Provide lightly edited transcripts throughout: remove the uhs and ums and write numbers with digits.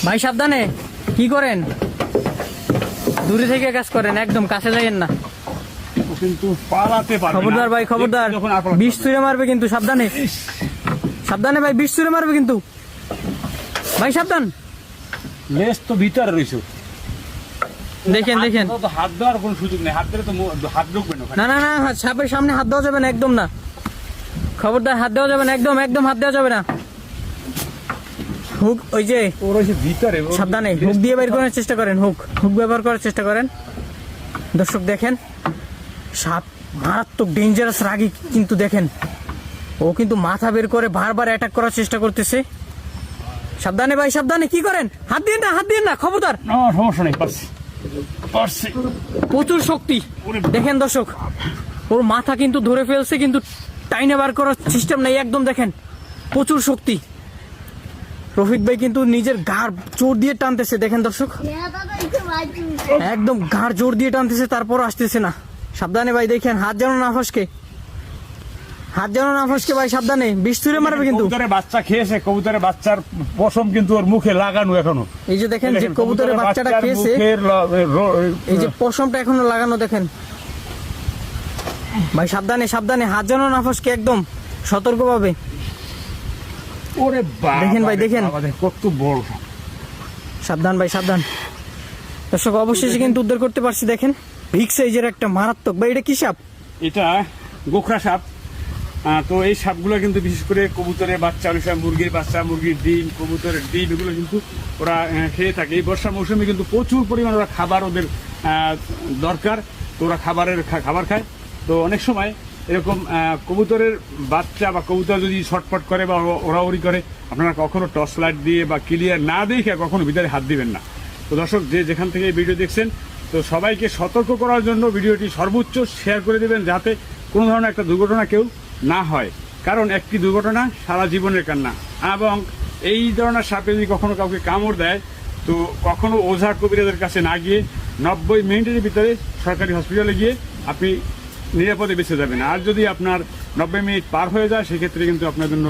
ভাই সাবধানে, কি করেন? দূরে থেকে কাজ করেন, একদম কাছে যাইয়েন না। কিন্তু পালাতে পারবে না। খবরদার ভাই, খবরদার, বিষ ছুঁড়ে মারবে কিন্তু, সাবধানে সাবধানে ভাই, বিষ ছুঁড়ে মারবে কিন্তু ভাই, সাবধান। লেজ তো ভিতরে রয়েছে, দেখেন দেখেন, তো হাত দেওয়ার কোনো সুযোগ নেই, হাত দিলে তো হাত ঢুকবে না। না না না, সাপের সামনে হাত দেওয়া যাবে না, একদম না, খবরদার, হাত দেওয়া যাবে না, একদম একদম হাত দেওয়া যাবে না। হুক, ওই যে ওর ওই যে ভিতরে, সাবধানে, হুক দিয়ে বের করার চেষ্টা করেন, হুক হুক ব্যবহার করার চেষ্টা করেন। দর্শক দেখেন, সাপ মারাত্মক ডেঞ্জারাস, রাগী কিন্তু দেখেন, ও কিন্তু মাথা বের করে বারবার অ্যাটাক করার চেষ্টা করতেছে। সাবধানে ভাই, সাবধানে, কি করেন? হাত দিয়ে না, হাত দিয়ে না, খবরদার। না সমস্যা নেই, পারছি পারছি। প্রচুর শক্তি দেখেন দর্শক, ওর মাথা কিন্তু ধরে ফেলছে, কিন্তু টাইনে বার করার সিস্টেম নেই, একদম দেখেন, প্রচুর শক্তি। রফিক ভাই কিন্তু নিজের ঘাড় জোর দিয়ে টানতেছে, দেখেন দর্শক, একদম ঘাড় জোর দিয়ে টানতেছে, তারপর আসতেছে না। সাবধানে ভাই, দেখেন, হাত যেন না ফসকে, হাত যেন না ফসকে ভাই, সাবধানে, বিষ ছুঁড়ে মারবে কিন্তু। কবুতরের বাচ্চা খেয়েছে, কবুতরের বাচ্চার পশম কিন্তু ওর মুখে লাগানো এখনো। এই যে দেখেন, যে কবুতরের বাচ্চাটা খেয়েছে, এই যে পশমটা এখনো লাগানো, দেখেন ভাই, সাবধানে সাবধানে, হাত যেন না ফসকে, একদম সতর্কভাবে। ওরে বাবা, দেখেন ভাই, দেখেন কত বড়। সাবধান ভাই, সাবধান। দর্শক অবশেষে কিন্তু উদ্ধার করতে পারছি, দেখেন, বিগ সাইজের একটা মারাত্মক। ভাই এটা কি সাপ? এটা গোখরা সাপ। তো এই সাপগুলো কিন্তু বিশেষ করে কবুতরের বাচ্চা, অনেক সময় মুরগির বাচ্চা, মুরগির ডিম, কবুতরের ডিম, এগুলো কিন্তু ওরা খেয়ে থাকে। এই বর্ষা মৌসুমে কিন্তু প্রচুর পরিমাণ ওরা খাবার ওদের দরকার, তো ওরা খাবার খায়। তো অনেক সময় এরকম কবুতরের বাচ্চা বা কবুতর যদি ছটফট করে বা ওড়াউড়ি করে, আপনারা কখনো টর্চ লাইট দিয়ে বা ক্লিয়ার না দেখে কখনো ভিতরে হাত দিবেন না। তো দর্শক, যেখান থেকে এই ভিডিও দেখছেন, তো সবাইকে সতর্ক করার জন্য ভিডিওটি সর্বোচ্চ শেয়ার করে দেবেন, যাতে কোনো ধরনের একটা দুর্ঘটনা কেউ না হয়। কারণ একটি দুর্ঘটনা সারা জীবনের কান্না। এবং এই ধরনের সাপে যদি কখনো কাউকে কামড় দেয়, তো কখনো ওঝা কবিরাজের কাছে না গিয়ে 90 মিনিটের ভিতরে সরকারি হসপিটালে গিয়ে আপনি নিরাপদে বেঁচে যাবেন। আর যদি আপনার 90 মিনিট পার হয়ে যায়, সেক্ষেত্রে কিন্তু আপনার জন্য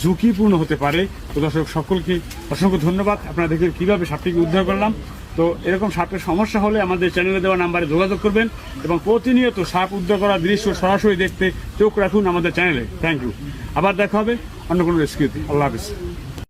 ঝুঁকিপূর্ণ হতে পারে। তো দর্শক সকলকে অসংখ্য ধন্যবাদ। আপনারা দেখলেন কীভাবে সাপটিকে উদ্ধার করলাম। তো এরকম সাপের সমস্যা হলে আমাদের চ্যানেলে দেওয়া নাম্বারে যোগাযোগ করবেন এবং প্রতিনিয়ত সাপ উদ্ধার করার দৃশ্য সরাসরি দেখতে চোখ রাখুন আমাদের চ্যানেলে। Thank you. আবার দেখা হবে অন্য কোনো রেস্কিউতে। আল্লাহ হাফিজ।